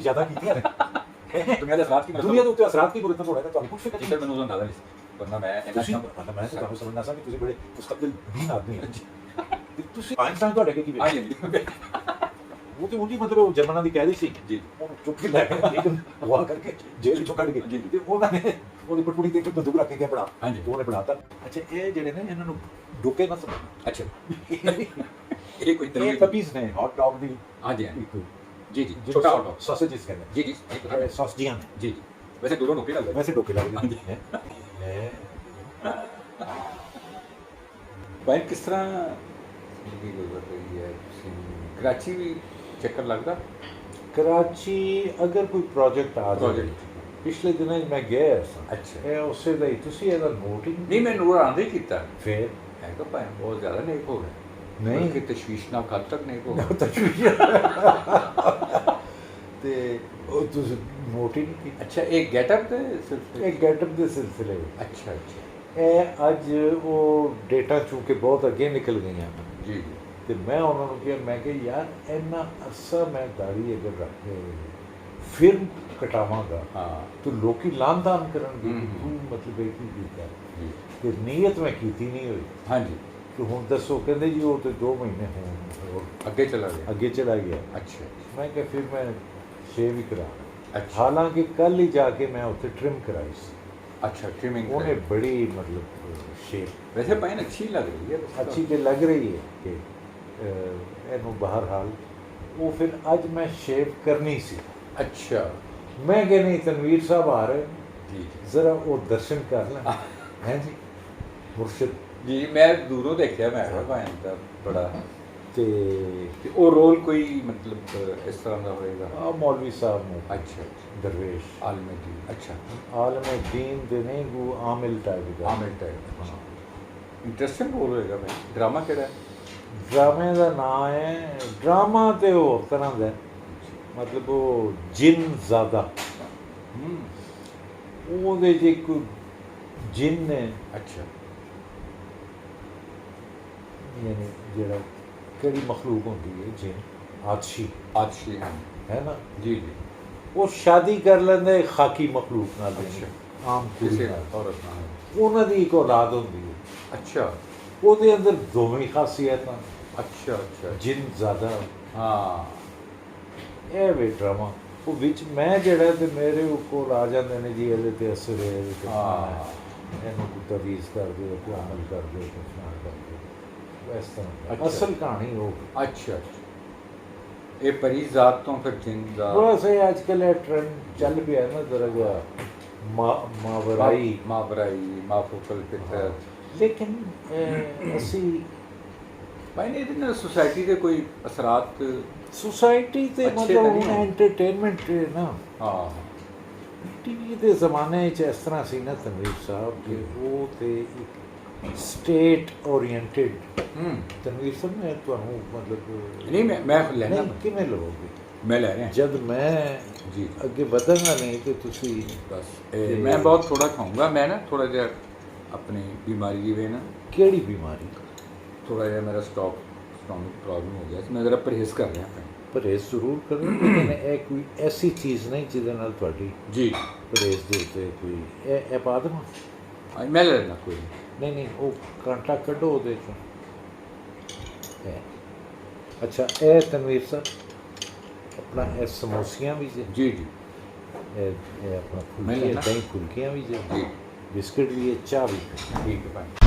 ਜ਼ਿਆਦਾ ਕੀਤੀਆਂ ਨੇ ਦੁਨੀਆ ਦੇ ਅਸਰਾਤ ਕੀ ਦੁਨੀਆ ਦੇ ਉੱਤੇ ਅਸਰਾਤ ਕੀ ਬੁਰੇ ਤਾਂ ਹੋਣਾ ਤੁਹਾਨੂੰ ਕੁਝ ਫਿਕਰ ਜੀ ਸਰ ਮੈਨੂੰ ਉਹਦਾ ਅੰਦਾਜ਼ਾ ਨਹੀਂ ਸੀ ਵਰਨਾ ਮੈਂ ਤੁਸੀਂ ਮੈਂ ਤਾਂ ਤੁਹਾਨੂੰ ਸਮਝਣਾ ਸਾਂ ਕਿ ਤੁਸੀਂ ਬੜੇ ਮੁਸਤਕਬਲ ਦੀਨ ਆਦਮੀ ਹੋ ਤੇ ਤੁਸੀਂ ਆਇਨਸਟਾਈਨ ਤੁਹਾਡੇ ਅੱਗੇ ਕੀ ਵੇਖਿਆ ਹਾਂਜੀ ਉਹ ਤੇ ਉਹਦੀ ਮਤਲਬ ਜਰਮਨਾਂ ਦੀ ਕੈਦੀ ਸੀ ਜੀ ਉਹਨੂੰ ਚੁੱਕ ਕੇ ਲੈ ਕੇ ਹਵਾ ਕਰਕੇ ਜੇਲ੍ਹ ਵਿੱਚੋਂ ਕੱਢ ਕੇ ਤੇ ਉਹਨਾਂ ਨੇ ਉਹਦੀ ਪਟਪੁੜੀ ਤੇ ਬੰਦੂਕ ਰੱਖ ਕੇ ਬਣਾ ਹਾਂਜੀ ਉਹਨੇ ਬਣਾਤਾ ਅੱਛਾ ਇਹ ਜਿਹੜੇ ਨੇ ਇਹਨਾਂ ਨੂੰ ਡੋਕੇ ਨਾ ਸਮਝਣਾ ਅੱਛਾ ਇਹ ਕੋਈ ਇਹ ਤਰੀਕੇ ਪਪੀਜ਼ ਨੇ ਹੌਟ ਡੌਗ ਦੀ ਹਾਂਜੀ ਇੱਕ ਜੀ ਜੀ ਛੋਟਾ ਆਟੋ ਸੌਸੇਜਸ ਕਹਿੰਦੇ ਜੀ ਜੀ ਨੇ ਸੌਸਜੀਆਂ ਨੇ ਜੀ ਜੀ ਵੈਸੇ ਦੂਰੋਂ ਨੋਕੀ ਲੱਗਦਾ ਵੈਸੇ ਡੋਕੇ ਲੱਗਦੇ ਨੇ ਭਾਈ ਕਿਸ ਤਰ੍ਹਾਂ ਜ਼ਿੰਦਗੀ ਗੁਜ਼ਰ ਰਹੀ ਹੈ ਤੁਸੀਂ ਕਰਾਚੀ ਵੀ ਚੱਕਰ ਲੱਗਦਾ ਕਰਾਚੀ ਅਗਰ ਕੋਈ ਪ੍ਰੋਜੈਕਟ ਆ ਜਾਵੇ Project। ਪਿਛਲੇ ਦਿਨਾਂ 'ਚ ਮੈਂ ਗਿਆ ਸਾਂ ਅੱਛਾ ਇਹ ਉਸੇ ਦਾ ਹੀ ਤੁਸੀਂ ਇਹਦਾ ਨੋਟ ਹੀ ਨਹੀਂ ਮੈਂ ਨੂਰ ਆਂਦੇ ਕੀਤਾ ਫਿਰ ਹੈ ਤਾਂ ਭਾਈ ਬਹੁਤ ਜ਼ਿਆਦਾ ਨੇਕ ਹੋ ਗਿਆ ਨਹੀਂ ਕਿ ਤਸ਼ਵੀਸ਼ਨਾਕ ਹੱਦ ਤੱਕ ਨੇਕ ਹੋ ਗਿਆ ਤਸ਼ਵੀਸ਼ ਤੇ ਉਹ ਤੁਸੀਂ ਨੋਟ ਹੀ ਨਹੀਂ ਕੀਤਾ ਅੱਛਾ ਇਹ ਗੈਟਅਪ ਦੇ ਸਿਲਸਿਲੇ ਇਹ ਗੈਟਅਪ ਦੇ ਸਿਲਸਿਲੇ ਵਿੱਚ ਅੱਛਾ ਅੱਛਾ ਇਹ ਅੱਜ ਉਹ ਡੇਟਾ ਚੂੰ ਕੇ ਬਹੁਤ ਅੱਗੇ ਨਿਕਲ ਗਈਆਂ ਜੀ ਜੀ ਤੇ ਮੈਂ ਉਹਨਾਂ ਨੂੰ ਕਿਹਾ ਮੈਂ ਕਿ ਯਾਰ ਇੰਨਾ ਅਰਸਾ ਮੈਂ ਦਾੜੀ ਅਗਰ ਰੱਖ ਕੇ ਫਿਰ ਕਟਾਵਾਂਗਾ ਹਾਂ ਤਾਂ ਲੋਕੀ ਲਾਂਤਾਨ ਕਰਨਗੇ ਕਿ ਹਮ। ਤੂੰ ਮਤਲਬ ਇਹ ਕੀ ਕੀਤਾ ਜੀ ਤੇ ਨੀਅਤ ਮੈਂ ਕੀਤੀ ਨਹੀਂ ਹੋਈ ਹਾਂਜੀ ਕਿ ਹੁਣ ਦੱਸੋ ਕਹਿੰਦੇ ਜੀ ਉਹ ਤੇ 2 ਮਹੀਨੇ ਹੋਣ ਅੱਗੇ ਚਲਾ ਗਿਆ ਅੱਗੇ ਚਲਾ ਗਿਆ ਅੱਛਾ ਮੈਂ ਕਿਹਾ ਫਿਰ ਮੈਂ ਸ਼ੇਵ ਹੀ ਕਰਾ ਅੱਛਾ ਹਾਲਾਂਕਿ ਕੱਲ ਹੀ ਜਾ ਕੇ ਮੈਂ ਉੱਥੇ ਟ੍ਰਿਮ ਕਰਾਈ ਸੀ ਅੱਛਾ ਟ੍ਰਿਮਿੰਗ ਉਹਨੇ ਬੜੀ ਮਤਲਬ ਸ਼ੇਪ ਵੈਸੇ ਪਾइन अच्छी लग रही है वैसे तो। ਅੱਛੀ ਤੇ ਲੱਗ ਰਹੀ ਹੈ ਕਿ ਇਹਨੂੰ ਬਹਰਹਾਲ ਉਹ ਫਿਰ ਅੱਜ ਮੈਂ ਸ਼ੇਵ ਕਰਨੀ ਸੀ अच्छा ਮੈਂ ਕਿ ਨਹੀਂ ਤਨਵੀਰ ਸਾਹਿਬ ਆ ਰਹੇ जी जी ਜ਼ਰਾ ਉਹ ਦਰਸ਼ਨ ਕਰ ਲੈ ਹੈ ਜੀ ਮੁਰਸ਼ਿਦ जी मैं दूरों देखा मैं पाइन का बड़ा ਤੇ ਤੇ ਉਹ ਰੋਲ ਕੋਈ ਮਤਲਬ ਇਸ ਤਰ੍ਹਾਂ ਦਾ ਹੋਏਗਾ ਆ ਮੌਲਵੀ ਸਾਹਿਬ ਨੇ ਅੱਛਾ ਦਰਵੇਸ਼ ਆਲਮੀ ਦੀ ਅੱਛਾ ਆਲਮ ਦੀਨ ਦੇ ਨਹੀਂ ਗੂ ਆਮਿਲ ਟਾਈਪ ਦਾ ਆਮਿਰ ਟਾਈਪ ਇੰਟਰਸਟਿੰਗ ਰੋਲ ਹੋਏਗਾ ਮੈਂ ਡਰਾਮਾ ਕਿਹੜਾ ਹੈ ਡਰਾਮੇ ਦਾ ਨਾਂ ਹੈ ਡਰਾਮਾ ਤੇ ਹੋਰ ਤਰ੍ਹਾਂ ਦਾ ਹੈ। ਮਤਲਬ ਉਹ ਜਿਨ ਜ਼ਿਆਦਾ ਉਹਦੇ 'ਚ ਇੱਕ ਜਿਨ ਨੇ ਅੱਛਾ ਯਾਨੀ ਜਿਹੜਾ ਕਿਹੜੀ ਮਖਲੂਕ ਹੁੰਦੀ ਹੈ ਜਿਨ ਆਤਸ਼ੀ ਆਦਸ਼ੀ ਹਨ ਹੈ ਨਾ ਜੀ ਜੀ ਉਹ ਸ਼ਾਦੀ ਕਰ ਲੈਂਦੇ ਖਾਕੀ ਮਖਲੂਕ ਨਾਲ ਅੱਛਾ ਆਮ ਕੁੜੀ ਕਿਸੇ ਨਾਲ ਔਰਤ ਨਾਲ ਉਹਨਾਂ ਦੀ ਇੱਕ ਔਲਾਦ ਹੁੰਦੀ ਹੈ ਅੱਛਾ ਉਹਦੇ ਅੰਦਰ ਦੋਵੇਂ ਖਾਸੀਅਤਾਂ ਅੱਛਾ ਅੱਛਾ ਜਿਨ ਜ਼ਿਆਦਾ ਹਾਂ ਇਹ ਵੇ ਡਰਾਮਾ ਉਹ ਵਿੱਚ ਮੈਂ ਜਿਹੜਾ ਤੇ ਮੇਰੇ ਕੋਲ ਆ ਜਾਂਦੇ ਨੇ ਜੀ ਇਹਦੇ ਤੇ ਅਸਰ ਹੈ ਇਹਦੇ ਤੇ ਹਾਂ ਇਹਨੂੰ ਕੋਈ ਤਵੀਜ਼ ਕਰ ਦਿਓ ਕੋਈ ਅਮਲ ਕਰ ਦਿਓ ਕੁਛ ਨਾ ਕਰ ਦਿਓ ਇਸ ਤਰ੍ਹਾਂ ਅੱਛਾ। ਅਸਲ ਕਹਾਣੀ ਉਹ ਅੱਛਾ ਅੱਛਾ ਇਹ ਪਰੀ ਜ਼ਾਤ ਤੋਂ ਫਿਰ ਜਿੰਨ ਦਾ ਥੋੜਾ ਸੇ ਅੱਜ ਕੱਲ੍ਹ ਇਹ ਟ੍ਰੈਂਡ ਚੱਲ ਪਿਆ ਨਾ ਜ਼ਰਾ ਜਿਹਾ ਮਾਵਰਾਈ ਮਾਵਰਾਈ ਮਾਫੂਕਲ ਫਿਤਰਤ ਲੇਕਿਨ ਅਸੀਂ ਭਾਈ ਨੇ ਇਹਦੇ ਨਾਲ ਸੋਸਾਇਟੀ ਦੇ ਕੋਈ ਅਸਰਾਤ ਸੁਸਾਇਟੀ ਤੇ ਅੱਛੇ ਮਤਲਬ ਤਾਂ ਨਹੀਂ ਹੁਣ ਹੈ। ਐਂਟਰਟੇਨਮੈਂਟ ਨਾ ਹਾਂ ਟੀਵੀ ਦੇ ਜ਼ਮਾਨੇ 'ਚ ਇਸ ਤਰ੍ਹਾਂ ਸੀ ਨਾ ਤਨਵੀਰ ਸਾਹਿਬ ਕਿ ਉਹ ਤੇ ਇੱਕ ਸਟੇਟ ਓਰੀਐਂਟਡ ਤਨਵੀਰ ਸਾਹਿਬ ਨੇ ਤੁਹਾਨੂੰ ਮਤਲਬ ਨਹੀਂ ਮੈਂ ਲੈਣਾ ਨਹੀਂ ਕਿਵੇਂ ਲਵੋਗੇ ਮੈਂ ਲੈ ਰਿਹਾ ਜਦ ਮੈਂ ਜੀ ਅੱਗੇ ਵਧਾਂਗਾ ਨਹੀਂ ਤੇ ਤੁਸੀਂ ਬਸ ਮੈਂ ਬਹੁਤ ਥੋੜਾ ਖਾਊਂਗਾ ਮੈਂ ਨਾ ਥੋੜਾ ਜਿਹਾ ਆਪਣੀ ਬਿਮਾਰੀ ਦੀ ਵੇ ਨਾ ਕਿਹੜੀ ਬਿਮਾਰੀ ਥੋੜਾ ਜਿਹਾ ਮੇਰਾ ਸਟੋਮਿਕ ਪ੍ਰੋਬਲਮ ਹੋ ਗਿਆ ਸੀ ਮੈਂ ਜ਼ਰਾ ਪਰਹੇਜ਼ ਕਰ ਰਿਹਾ ਪਰਹੇਜ਼ ਜ਼ਰੂਰ ਕਰੋ ਲੇਕਿਨ ਇਹ ਕੋਈ ਐਸੀ ਚੀਜ਼ ਨਹੀਂ ਜਿਹਦੇ ਨਾਲ ਤੁਹਾਡੀ ਜੀ ਪਰਹੇਜ਼ ਦੇ ਉੱਤੇ ਕੋਈ ਇਹ ਪਾ ਦੇਵਾਂ ਮੈਂ ਲੈ ਲੈਣਾ ਕੋਈ ਨਹੀਂ ਉਹ ਕਾਂਟਾ ਕੱਢੋ ਉਹਦੇ ਚੋਂ ਅੱਛਾ ਇਹ ਤਨਵੀਰ ਸਾਹਿਬ ਆਪਣਾ ਇਹ ਸਮੋਸੀਆਂ ਵੀ ਜੀ ਜੀ ਜੀ ਇਹ ਆਪਣਾ ਮੈਂ ਫੁਲਕੇ ਲੈਣਾ। ਦਹੀਂ ਫੁਲਕੀਆਂ ਵੀ ਜੀ ਜੀ ਬਿਸਕਿਟ ਵੀ ਹੈ ਚਾਹ ਵੀ ਠੀਕ ਹੈ ਭਾਈ